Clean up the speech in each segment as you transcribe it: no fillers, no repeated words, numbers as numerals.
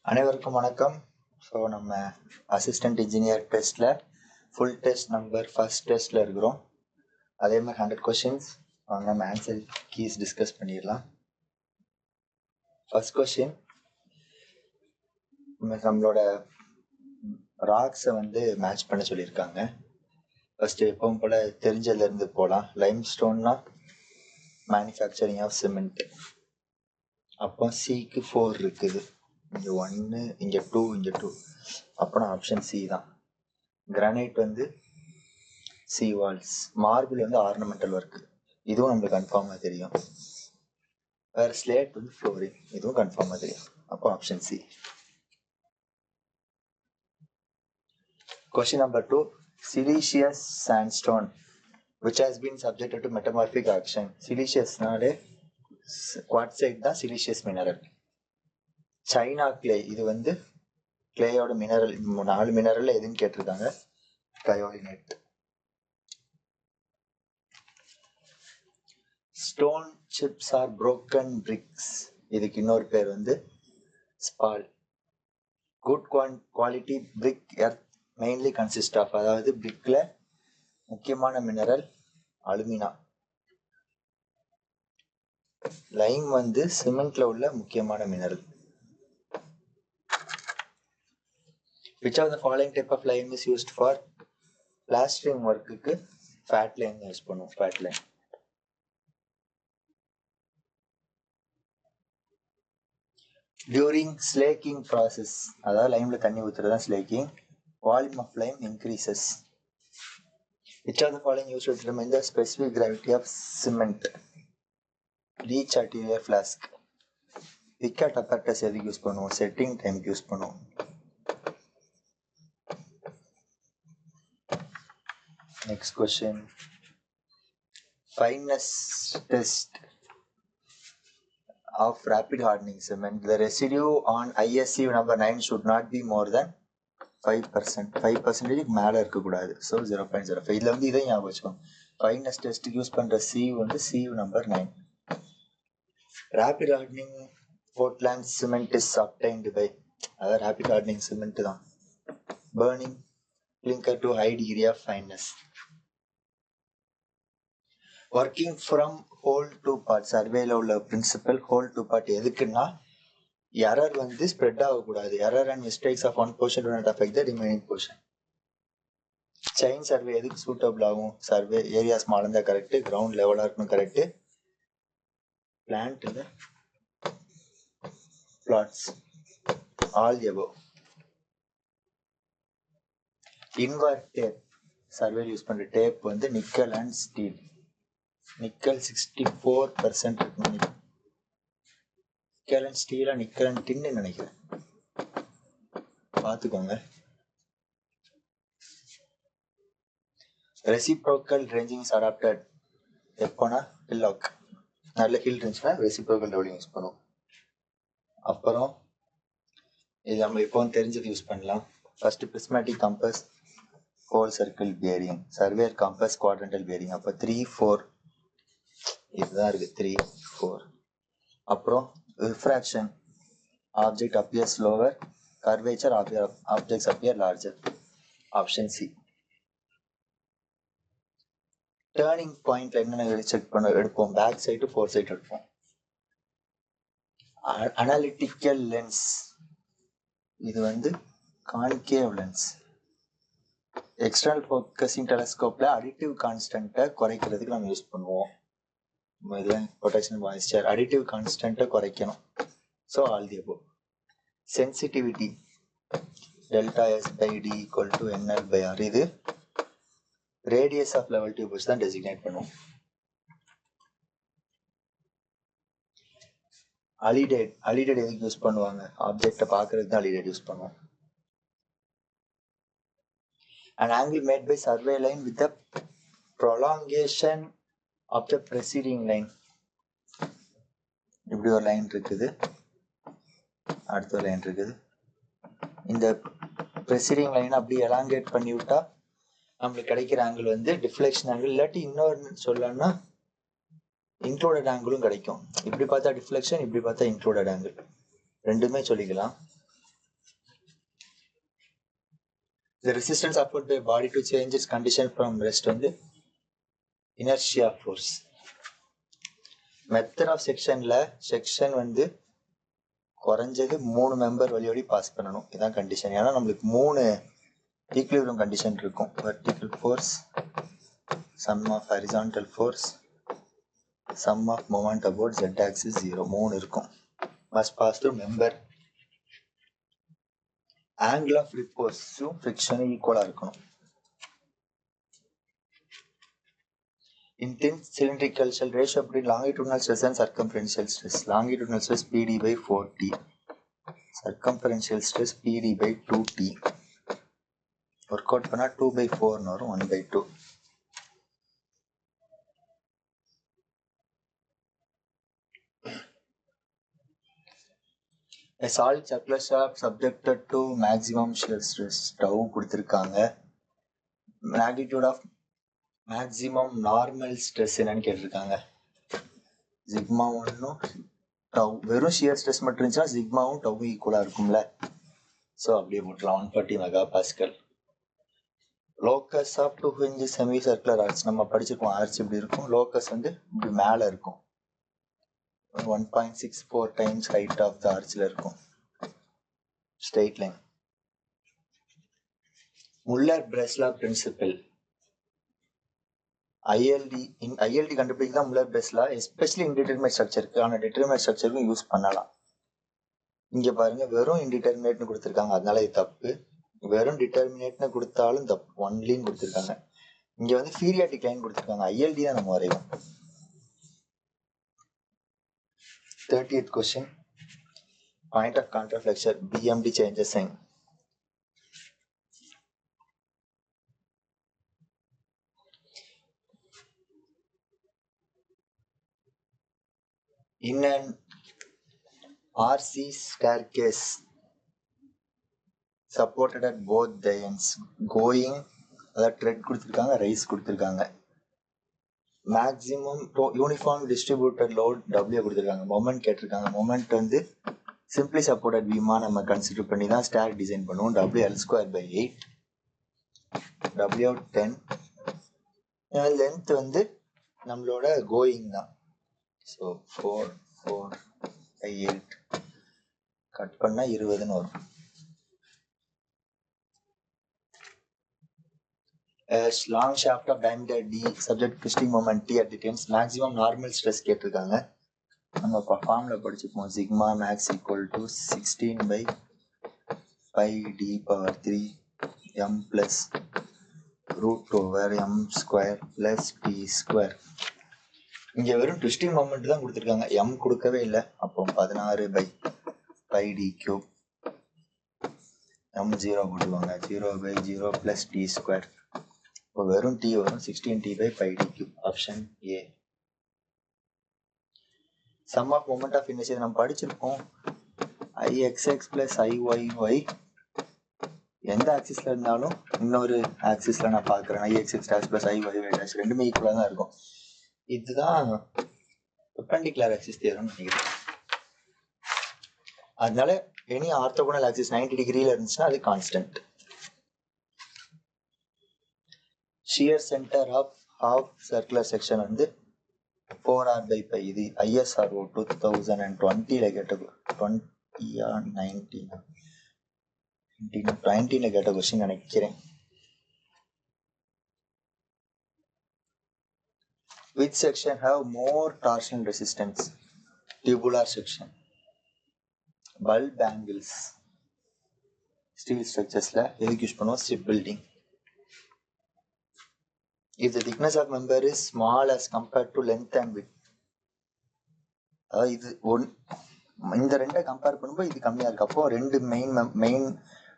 அனைவருக்கும் வணக்கம். ஸோ நம்ம அசிஸ்டன்ட் இன்ஜினியர் டெஸ்ட்டில் ஃபுல் டெஸ்ட் நம்பர் ஃபர்ஸ்ட் டெஸ்ட்டில் இருக்கிறோம். அதே மாதிரி 100 கொஷின்ஸ் வாங்க நம்ம ஆன்சர் கீஸ் டிஸ்கஸ் பண்ணிடலாம். ஃபர்ஸ்ட் கொஷின், நம்மளோட ராக்ஸை மேட்ச் பண்ண சொல்லியிருக்காங்க. ஃபர்ஸ்ட் எப்பவும் போல் தெரிஞ்சதுலேருந்து போகலாம். லைம் ஸ்டோன்னா மேனுஃபேக்சரிங் ஆஃப் சிமெண்ட். அப்போ சிக்கு 4 இருக்குது, இங்கே 1 இங்கே 2 இங்கே 2, அப்புறம் ஆப்ஷன் சி தான். Granite sea walls. Marble ornamental work, இதுவும் நம்மளுக்கு கன்ஃபார்மாக தெரியும். வேறு ஸ்லேட் ஃப்ளோரிங், இதுவும் கன்ஃபார்மாக தெரியும். அப்போ option C. Question number 2, silicious sandstone which has been subjected to metamorphic action. Silicious-நாலே குவார்ட்சைட் தான் silicious mineral. சைனா கிளே, இது கிளேயோட மினரல். 4 மினரல் எதுன்னு கேட்டிருக்காங்க. Kaolinite. Stone chips or broken bricks, இதுக்கு இன்னொரு பேர் spall. Good quality brick earth mainly consist of, அதாவது பிரிக்ல முக்கியமான மினரல் அலுமினா. லைம் சிமெண்ட்ல உள்ள முக்கியமான mineral. Which of the following type of lime is used for plastering work-க்கு fat lime use பண்ணுவோம். fat lime. During slaking process, அதாவது லைம்ல தண்ணி ஊத்துறது தான் slaking, volume of lime increases. Which of the following used to determine the specific gravity of cement? Leach arterial flask. Picat apparatus எதுக்கு use பண்ணுவோம்? setting time use பண்ணுவோம். Next question, fineness test of rapid hardening cement. The residue on ISU number 9 should not be more than 5%. 5% மேல இருக்கக்கூடாது. So 0.05. இதில் இதை ஞாபகம் வச்சுக்கோங்க. Fines டெஸ்ட்டுக்கு யூஸ் பண்ணுற CU number 9. Rapid hardening Portland cement is obtained by, அதாவது ரேபிட் ஹார்டனிங் சிமெண்ட் தான். Burning clinker to high degree of fineness. Working from whole to part, சர்வேல உள்ள பிரின்சிபல் whole to part எதுக்குன்னா எரர் ஸ்ப்ரெட் ஆகக்கூடாது. Error and mistakes of one portion do not affect the remaining portion. Chain survey எதுக்கு suitable ஆகும்? Survey area small இருந்தால் correct, ground லெவலாக இருக்கணும் correct, plant இல்லை flats, all above. Invar tape, சர்வேல use பண்ணுற tape nickel and steel. Nickel 64% இருக்கணும். Nickel and ஸ்டீலா நிக்கல் அண்ட் டின்னு நினைக்கிறேன், பார்த்துக்கோங்க. ரெசிப்ரோக்கல் ரேஞ்சிங் இஸ் அடாப்டட் எப்போனா ஹில்லாக். நல்ல ஹில் இருந்துச்சுன்னா ரெசிப்ரோக்கல் லெவலிங் யூஸ் பண்ணுவோம். அப்புறம் இது நம்ம இப்போ தெரிஞ்சது யூஸ் பண்ணலாம். First prismatic compass, whole circle bearing, surveyor compass, quadrantal bearing. அப்போ 3, 4 இதுதான் இருக்கு, 3, 4. அப்புறம் refraction, object appears lower, curvature objects appear larger. Option C. Turning பாயிண்ட்ல என்னென்ன செக் பண்ண எடுப்போம்? பேக் சைடு, ஃபோர் சைடு எடுப்போம். அனாலிட்டிக்கல் லென்ஸ், இது கான்கேவ் லென்ஸ். எக்ஸ்டர்னல் ஃபோக்கஸிங் டெலஸ்கோப்ல அடிட்டிவ் கான்ஸ்டன்ட்டை குறைக்கிறதுக்கு நம்ம யூஸ் பண்ணுவோம். பொட்டன்ஷியல் மாய்ஸ்சர், அடிட்டிவ் கான்ஸ்டன்ட்டை குறைக்கணும். So all the above. Sensitivity delta S by D equal to NL by R. இது ரேடியஸ் ஆஃப் லெவல் டியூப் வச்சு தான் டெசிக்னேட் பண்ணுவோம். அலிடேட், அலிடேட் எதுக்கு யூஸ் பண்ணுவாங்க? ஆப்ஜெக்டை பார்க்கறதுக்கு தான் அலிடேட் யூஸ் பண்ணுவோம். An angle made by survey line with the prolongation of the preceding line. இப்படி ஒரு லைன் இருக்குது, அடுத்த ஒரு லைன் இருக்குது. இந்த ப்ரெசிடிங் லைன் அப்படி எலாங்கேட் பண்ணி விட்டா நம்மளுக்கு கிடைக்கிற ஆங்கிள் டிஃப்ளெக்ஷன் ஆங்கிள், இல்லாட்டி இன்னொரு சொல்லணும்னா இன்க்ளூடட் ஆங்கிளும் கிடைக்கும். இப்படி பார்த்தா டிஃப்ளெக்ஷன், இப்படி பார்த்தா இன்க்ளூடட் ஆங்கிள், ரெண்டுமே சொல்லிக்கலாம். The resistance offered by body to change its condition from rest வந்து inertia force. Method of sectionல செக்ஷன் வந்து குறைஞ்சது 3 மெம்பர் வழியோடி பாஸ் பண்ணணும். இதான் கண்டிஷன். ஏன்னா நம்மளுக்கு 3 ஈக்குலிபிரியம் கண்டிஷன் இருக்கும். Vertical force, sum of horizontal force, sum of moment about z axis 0 3 இருக்கும். must pass through member. angle of repose friction ஈக்குவலா இருக்கணும். in thin cylindrical shell, ratio between longitudinal stress and circumferential stress. longitudinal stress PD by 4T, circumferential stress PD by 2T. work out பண்ணா 2 by 4 வரும், 1 by 2. A solid circular shaft subjected to maximum shear stress tau கொடுத்திருக்காங்க. magnitude of maximum normal stress என்னன்னு கேட்டிருக்காங்க. Sigma 1 tau, வெறும் shear stress மட்டும் இருந்துச்சுன்னா சிக்மாவும் tau ஈக்குவலா இருக்கும்ல. ஸோ அப்படியே போட்டலாம். 140 MPa. locus of 2 hinge semicircular arch நம்ம படிச்சிருக்கோம். ஆர்ச் இப்படி இருக்கும், லோக்கஸ் வந்து இப்படி மேலே இருக்கும். 1.64 times height of the archல இருக்கும். straight line. Muller-Breslau principle. ILD கண்டுபிடிக்க தான் Muller-Breslau, எஸ்பெஷலி இன்டிடெர்மினேட் ஸ்ட்ரக்சருக்கு. ஆனால் டிட்டர்மினேட் ஸ்ட்ரக்சருக்கும் யூஸ் பண்ணலாம். இங்க பாருங்க, வெறும் இன்டிடெர்மினேட்னு கொடுத்துருக்காங்க, அதனால இது தப்பு. வெறும் டிட்டர்மினேட்னு கொடுத்தாலும் தப்பு, ஒன்லின்னு கொடுத்துருக்காங்க. இங்க வந்து பீரியாடிக் லைன் கொடுத்துருக்காங்க, ILD தான் நம்ம வரைவோம். 30th question. Point of contraflexure BMD changes sign. In an RC staircase supported at both the ends, going, அதாவது த்ரெட் கொடுத்துருக்காங்க, ரைஸ் கொடுத்துருக்காங்க. Maximum uniform distributed load W கொடுத்துருக்காங்க. மொமெண்ட் கேட்டிருக்காங்க. மொமெண்ட் வந்து சிம்பிளி சப்போர்ட்டட் பீமா நம்ம கன்சிடர் பண்ணி தான் ஸ்டார் டிசைன் பண்ணுவோம். WL²/8, W 10. லென்த் வந்து நம்மளோட கோயிங் தான். ஸோ 4/8 கட் பண்ணா 20ன்னு வரும். long shaft of diameter D subject twisting moment T at the ends, maximum normal stress கேட்டிருக்காங்க. நம்ம ஃபார்முலா படிச்சுப்போம். Sigma max equal to 16/πd⁻³ m plus √m² plus t². இங்க வெறும் ட்விஸ்டிங் மொமெண்ட் தான் கொடுத்துருக்காங்க, m கொடுக்கவே இல்லை. அப்போ 16/πd³ m 0 போட்டுவாங்க, 0/0 plus t². இப்போ வெறும் t வரும், 16t/πd³. Option A. Sum of moment of inertia நம்ம படிச்சிருக்கோம். Ixx plus Iyy எந்த ஆக்சிஸ்ல இருந்தாலும் இன்னொரு ஆக்சிஸ்ல நான் பார்க்குறேன். Ixx' plus Iyy' ரெண்டுமே ஈக்குவலாக தான் இருக்கும். இதுதான் பெர்பெண்டிகுலர் ஆக்சிஸ் தியரம்னு நினைக்கிறேன். அதனால எனி ஆர்த்தோகோனல் ஆக்சிஸ் 90 டிகிரியில் இருந்துச்சுன்னா அது constant. Shear centre of half circular section வந்து 4r/π. இது ISRO 2020ல கேட்ட 19ல கேட்ட கொஸ்டின் நினைக்கிறேன். Which section have more torsion resistance? Tubular section. Bulb angles. Steel structuresல எதுக்கு யூஸ் பண்ணுவோம்? strip building. If the thickness of member is small as compared to length and width, அதாவது இது இந்த ரெண்டை கம்பேர் பண்ணும்போது இது கம்மியா இருக்கு. அப்போ ரெண்டு மெயின்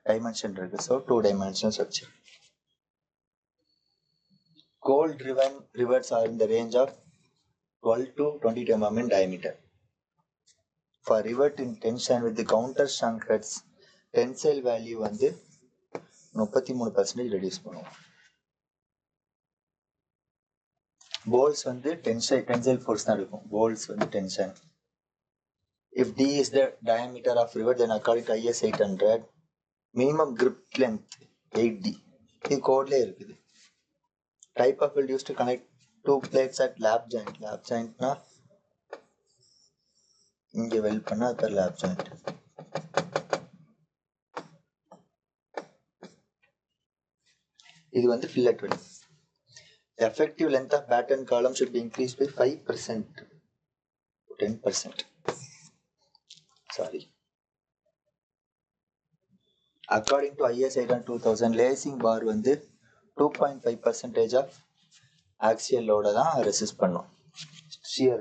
டைமென்ஷன் இருக்கு. So 2 dimensional structure. Coal driven rivets are in the range of 12 to 22 mm in diameter. For rivet in tension with the counter shrunk heads, tensile value வந்து 33% reduce பண்ணுவோம். Bolts வந்து tensile force தான் இருக்கும். Bolts வந்து tension. If D is the diameter of rivet, then according to IS 800, minimum grip length 8D. இது கோட்ல இருக்குது. Type of weld use to connect two plates at lap joint. Lap ஜாயிண்ட்னா இங்க weld பண்ணா அது பேர் லேப் ஜாயிண்ட். இது வந்து fillet weld. Effective length of batten column should be increased by 5% to 10%. Sorry. According to IS 2000, lacing bar வந்து 2.5% of axial load தான் resist பண்ணும். Shear.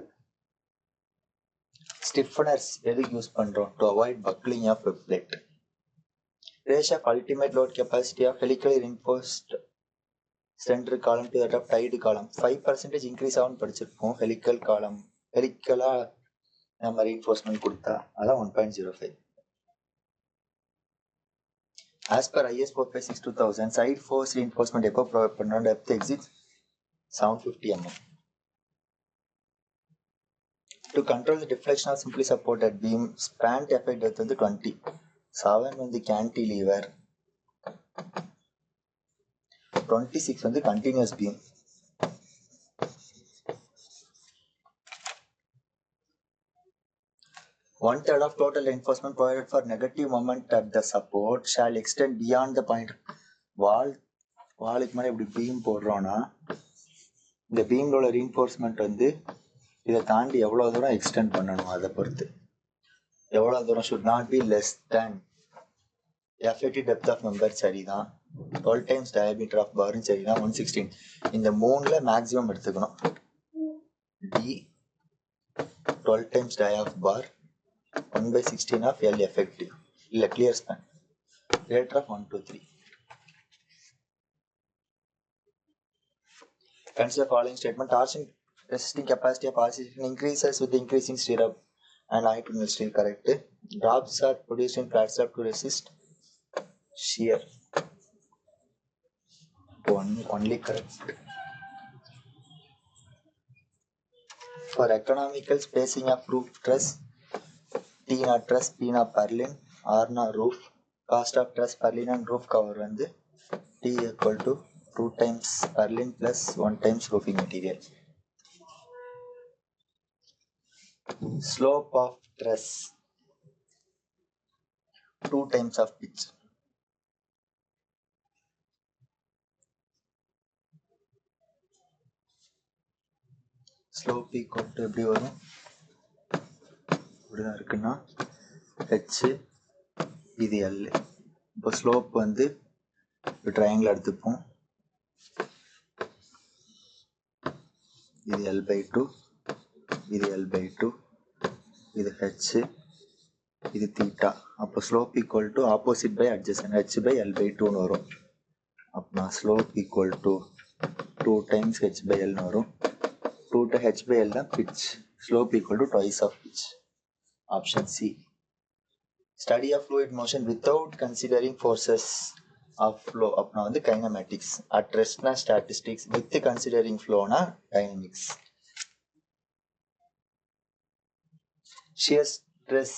Stiffeners எதுக்கு யூஸ் பண்றோம்? To avoid buckling of web plate. Ratio of ultimate load capacity of helically reinforced center column to that of tied column 5% increase ஆகும் படிச்சிருப்போம். helical column ஹெலிக்கலா நம்ம reinforcement கொடுத்தா அதான் 1.05. As per IS 456-2000, side force reinforcement எப்போ provide பண்ணோம்? depth exit 750 mm. To control the deflection of simply supported beam, span effect depth வந்து 20. 7 வந்து cantilever, 26 வந்து continuous beam. One third of total reinforcement provided for negative moment at the support shall extend beyond the point. வாலுக்கு மேலே இப்படி beam போடுறோம்னா இந்த பீமோட reinforcement வந்து இதை தாண்டி எவ்வளோ தூரம் எக்ஸ்டெண்ட் பண்ணணும் அதை பொறுத்து. எவ்வளோ தூரம் should not be less than effective depth of member சரிதான், 12 times diameter of bar சரிதான், 116. இந்த மூணுல மேக்ஸிமம் எடுத்துக்கணும். D 12 times dia of bar 1/16 of L effective இல்ல clear span greater of 1 to 3. Consider following statement. Torsion resisting capacity of RCC increases with the increasing stirrup and longitudinal steel. Correct. Drops are produced in flat slab to resist shear. Only correct. For economical spacing of roof truss, T na truss, P na purlin, R na roof. Cost of truss, purlin and roof cover வந்து T equal to 2 times purlin plus 1 times roofing material. Slope of truss 2 times of pitch. Slope equal to எப்படி வரும்? இப்படிதான் இருக்குன்னா h இது L. இப்போ slope வந்து triangle எடுத்துப்போம். இது L/2, இது L/2, இது h, இது தீட்டா. அப்போ slope equal to opposite by adjacent h/L/2ன்னு வரும். அப்போ ஸ்லோப் ஈக்குவல் டு 2 times h/Lன்னு வரும். 2 h/L தான் pitch. Slope equal to twice of pitch. Option C. Study of fluid motion without considering forces of flow. அப்போ வந்து kinematics. At rest na statistics. With considering flow na dynamics. Shear stress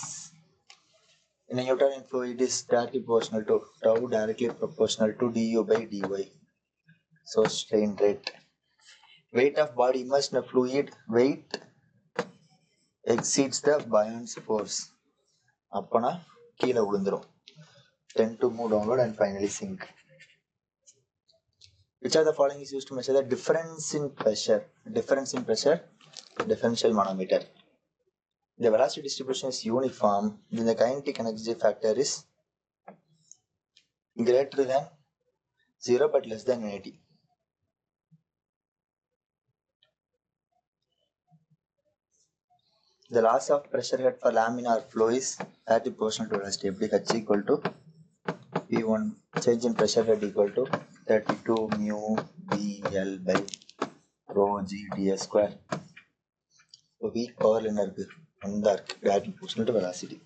in a Newtonian fluid is directly proportional to tau, directly proportional to du/dy. So strain rate. Weight of body immersed in a fluid, weight exceeds the buoyant force. அப்பனா கீழே விழுந்துரும். Tend to move downward and finally sink. Which of the following is used to measure the difference in pressure? Difference in pressure, differential manometer. The velocity distribution is uniform. Then the kinetic energy factor is greater than 0 but less than 80. The loss of pressure head for laminar flow is directly proportional to velocity. H equal to P1 change in pressure head equal to 32 mu VL by rho G ds square. So weak power என்ன இருக்கு? அந்த இருக்கு directly proportional to velocity.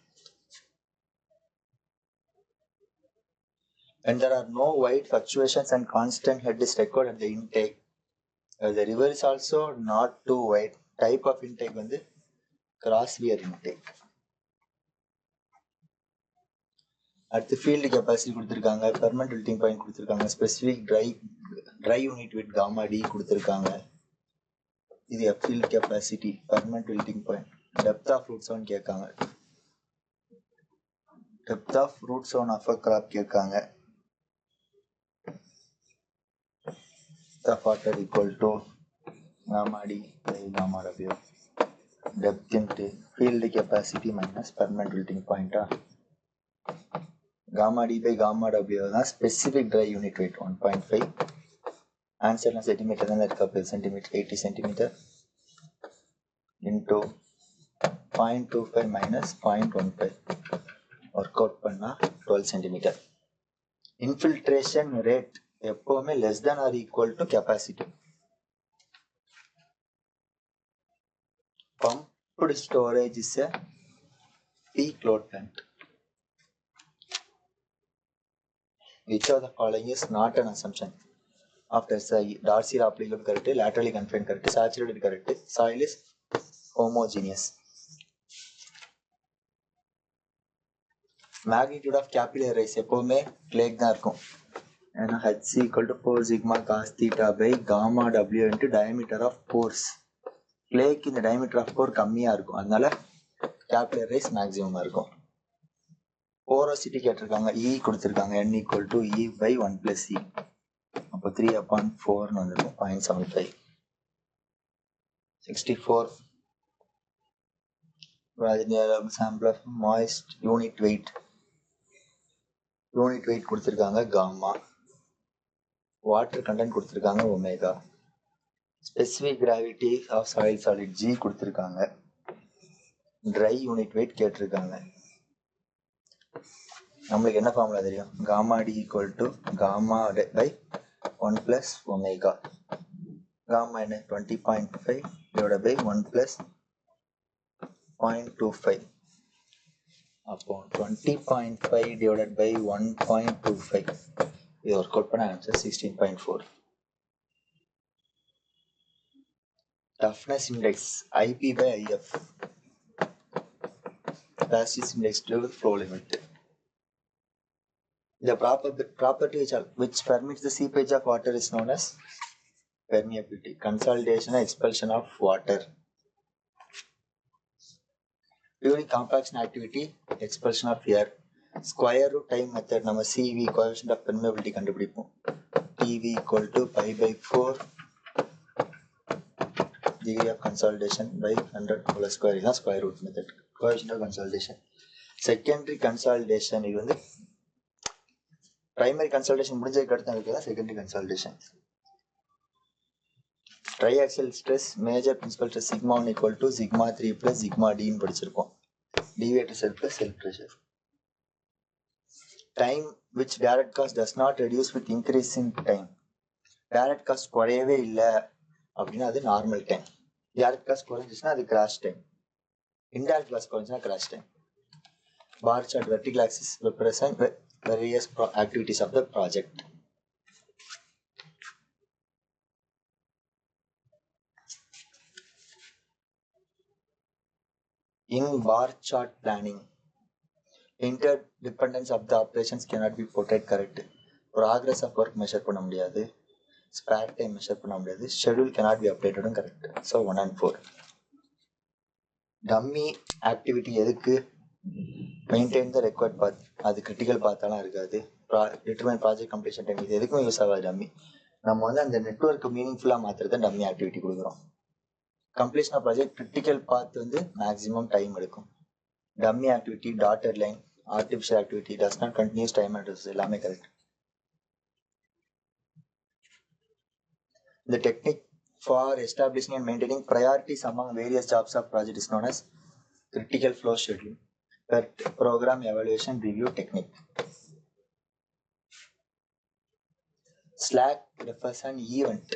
And there are no wide fluctuations and constant head is recorded at the intake. The river is also not too wide. Type of intake வந்து cross weir intake. அடுத்து field capacity கொடுத்துருக்காங்க, permanent melting point கொடுத்துருக்காங்க, specific dry unit with gamma d கொடுத்துருக்காங்க. இது field capacity, permanent melting point. Depth of root zone கேட்காங்க, depth of root zone of a crop கேட்காங்க. of water equal to gamma d by gamma w. Depth into field capacity minus permanent wilting point. Gamma d by gamma w is specific dry unit weight 1.5. Answer is centimeter centimeter 80 centimeter into 0.25 minus 0.15. Work out panna 12 centimeter. Infiltration rate எப்பவுமே less than or equal to capacity. Pumped storage is a peak load plant. Which of the following is not an assumption? After Darcy applicable correct, laterally confined correct, saturated correct, soil is homogeneous. Magnitude of capillary rise எப்பவுமே plague தான் இருக்கும். H equal to 4 sigma cos theta by gamma w into diameter of pores. Plaque in the diameter of pore கம்மியா இருக்கும், அதனால capillary rise maximum இருக்கும். Porosity கேட்டிருக்காங்க, E கொடுத்திருக்காங்க, N equal to E by 1 plus E. அப்போ 3/4 வந்துடும் 0.75. 64. Sample of moist unit weight. Unit weight கொடுத்திருக்காங்க gamma. Water content கொடுத்திருக்காங்க omega. Specific gravity of soil solid G கொடுத்திருக்காங்க. Dry unit weight கேட்டிருக்காங்க. நம்மளுக்கு என்ன ஃபார்முலா தெரியும்? gamma d equal to gamma by 1 plus omega. Gamma என்ன 20.5 divided by 1 plus 0.25. அப்போ 20.5 divided by 1.25. இது ஒர்க் அவுட் பண்ண answer 16.4. Toughness index IP by IF. Elasticity index to flow limit. The property which permits the seepage of water is known as permeability. Consolidation and expulsion of water. During compaction activity, expulsion of air. Square root time method நம்ம CV coefficient of permeability கண்டுபிடிப்போம். PV equal to pi by 4 degree of consolidation by 100 whole square is square root method. Coefficient of consolidation. Secondary consolidation இது வந்து primary consolidation முடிஞ்சதுக்கு அடுத்து இருக்கிறதா secondary consolidation. Triaxial stress major principal stress sigma 1 equal to sigma 3 plus sigma d ன்னு படிச்சிருக்கோம். Deviator cell plus cell pressure. Time which direct cost does not reduce with increase in time. Direct cost குறையவே இல்லை அப்படின்னா அது normal time. direct cost குறைஞ்சிச்சுன்னா அது crash time. indirect cost குறைஞ்சுன்னா crash time. Bar chart vertical axis represent various activities of the project. In bar chart planning, interdependence of the operations cannot be portrayed correct. Progress of work measure பண்ண முடியாது, spare time measure பண்ண முடியாது, schedule cannot be updated correct. So 1 and 4. Dummy activity எதுக்கு? Maintain the required path. அது critical pathலாம் இருக்காது. Determine project completion time. இது எதுக்கும் use ஆகாது டம்மி. நம்ம வந்து அந்த நெட்வொர்க் மீனிங்ஃபுல்லா மாத்துறது டம்மி ஆக்டிவிட்டி கொடுக்குறோம். Completion of project critical path வந்து maximum time எடுக்கும். Dummy activity, dotted line, artificial activity does not continuous time and resources எல்லாமே correct. The technique for establishing and maintaining priorities among various jobs of project is known as critical flow schedule. Program evaluation review technique. Slack refers an event.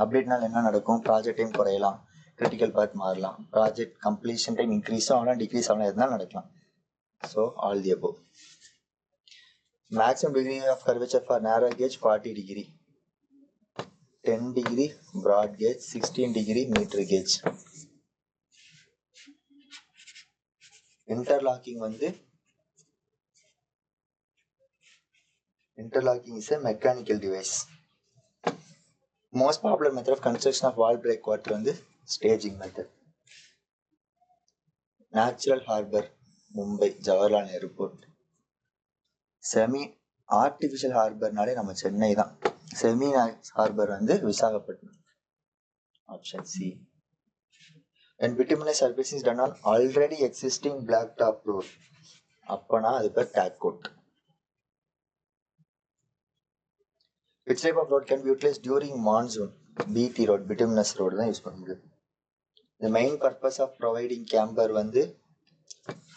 Updateனால என்ன நடக்கும்? Project time குறையலாம், critical path மாறலாம், project completion time increase ஆகலாம், degrees ஆகலாம், எதுனாலும் நடக்கலாம். So all the above. Maximum degree of curvature for narrow gauge 40 degree, 10 degree broad gauge, 16 degree meter gauge. Interlocking is a mechanical device. Most popular method of construction of wall breakwater staging method. Natural harbor, Mumbai, Jawaharlal Airport. Semi artificial harbor நாலே நம்ம சென்னை தான். Semi harbor Visakhapatnam. Option C. When bituminous surface is done on already existing blacktop road, அப்பனா அது பேர் tack coat. Which type of road can be utilized during monsoon? BT road, bituminous road தான் use பண்ண முடியும். The main purpose of providing camber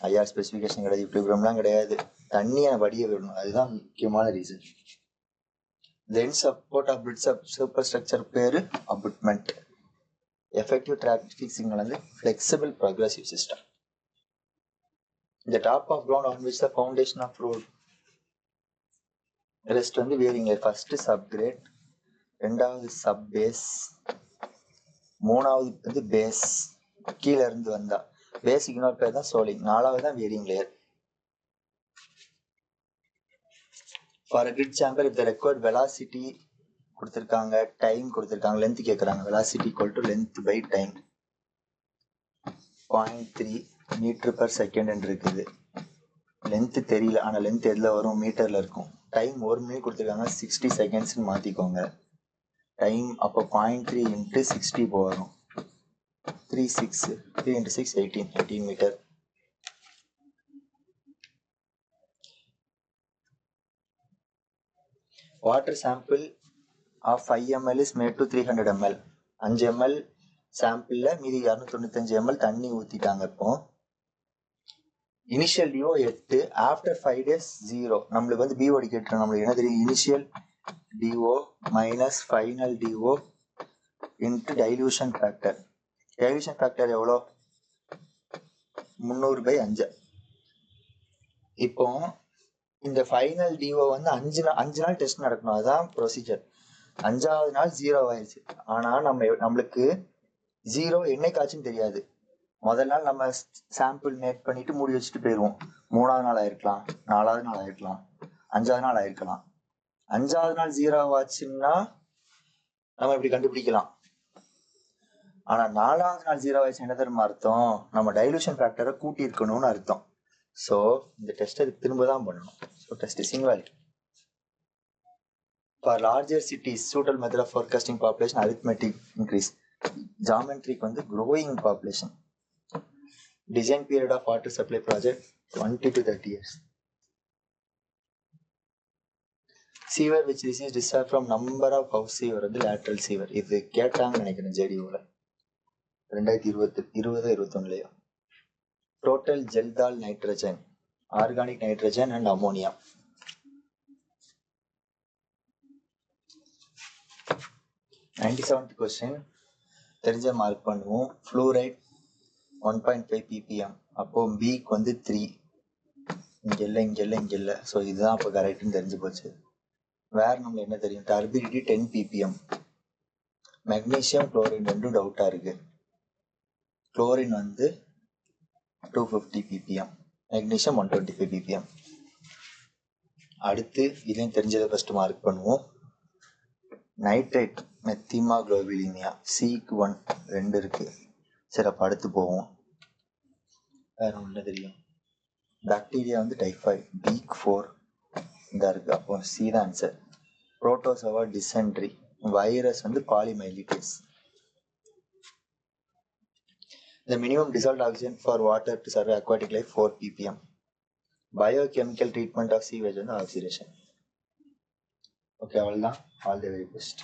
IR specification கிடையாது, equilibriumலாம் கிடையாது, தண்ணியை வடிய விடணும், அதுதான் முக்கியமான reason. Then support of bridge superstructure பேரு abutment. Effective traffic signal flexible progressive system. The top of ground on which the foundation of road rest varying layer. First subgrade, ரெண்டாவது sub base, மூணாவது base, கீழ இருந்து வந்தா பேசிக் இன்னொரு பேர் தான் soling, நாலாவது தான் wearing layer. For a grid chamber, if the required velocity கொடுத்திருக்காங்க, டைம் கொடுத்திருக்காங்க, லென்த் கேட்குறாங்க, velocity equal to length by time 0.3 metre per second இருக்குது. லென்த் தெரியல, ஆனால் லென்த் எதில் வரும், மீட்டரில் இருக்கும். டைம் 1 மினிட் கொடுத்துருக்காங்க, 60 செகண்ட்ஸ்ன்னு மாற்றிக்கோங்க. டைம் அப்போ 0.3 into 60 வரும், 3 into 6 18 metre. Water sample of 5 ml is made to 300 ml. 5 ml சாம்பிள்ல மீதி 295 ml தண்ணி ஊத்திட்டாங்க. இப்போ இனிஷியல் டிஓ 8, ஆஃப்டர் 5 days 0. நம்மளுக்கு பிஓடி கேட்டுரும். நம்மளுக்கு என்ன தெரியும், initial DO minus final DO into dilution factor. Dilution factor எவ்வளோ, 300/5. இப்போ இந்த ஃபைனல் டிஓ 5 நாள் டெஸ்ட் நடக்கணும், அதுதான் ப்ரொசீஜர். 5வது நாள் 0 ஆயிடுச்சு. ஆனா நம்மளுக்கு 0 என்னைக்காச்சுன்னு தெரியாது. முதல் நாள் நம்ம சாம்பிள் மேக் பண்ணிட்டு மூடி வச்சுட்டு போயிடுவோம். 3வது நாள் ஆயிருக்கலாம், 4வது நாள் ஆயிருக்கலாம், 5வது நாள் ஆயிருக்கலாம். 5வது நாள் 0 ஆச்சுன்னா நம்ம இப்படி கண்டுபிடிக்கலாம். ஆனா 4வது நாள் 0 ஆயிடுச்சு என்ன தெரியுமா அர்த்தம், நம்ம டைலூஷன் ஃபேக்டரை கூட்டி இருக்கணும்னு அர்த்தம். ஸோ இந்த டெஸ்ட் அதுக்கு திரும்ப தான் பண்ணணும். So test is invalid. For larger cities, suitable method of forecasting population arithmetic increase. Geometric growing population. Design period of water supply project 20 to 30 years. Sewer which receives discharge from number of house sewer lateral sewer. இது கேட்டாங்க நினைக்கிறேன் ஜேடிஓல 2020-21. Total Geldal nitrogen, organic nitrogen and ammonia. 97th question தெரிஞ்ச mark பண்ணுவோம். Fluoride 1.5 ppm. அப்போ பிக்கு 3, இங்க இல்ல. So இதுதான் அப்போ கரெக்ட்னு தெரிஞ்சு போச்சு. வேற நம்ம என்ன தெரியும், டர்பிடிட்டி 10 ppm. மெக்னீசியம் குளோரின் ரெண்டும் டவுட்டா இருக்கு. Chlorine 250 ppm, magnesium 125 ppm. அடுத்து இதையும் தெரிஞ்சதை ஃபர்ஸ்ட் மார்க் பண்ணுவோம். நைட்ரேட் மெத்திமா குளோபிலிமியா, சிக்கு 1, 2 இருக்கு. சரி அப்போ அடுத்து போவோம். வேற ஒன்று தெரியும், பாக்டீரியா டைஃபாய்டு, பிக்கு 4 இந்த இருக்கு. அப்போ சி தான் answer. Protozoa dysentery, virus poliomyelitis. The minimum dissolved oxygen for water to survive aquatic life 4 ppm. Biochemical treatment of sewage oxidation. Okay, all the very best.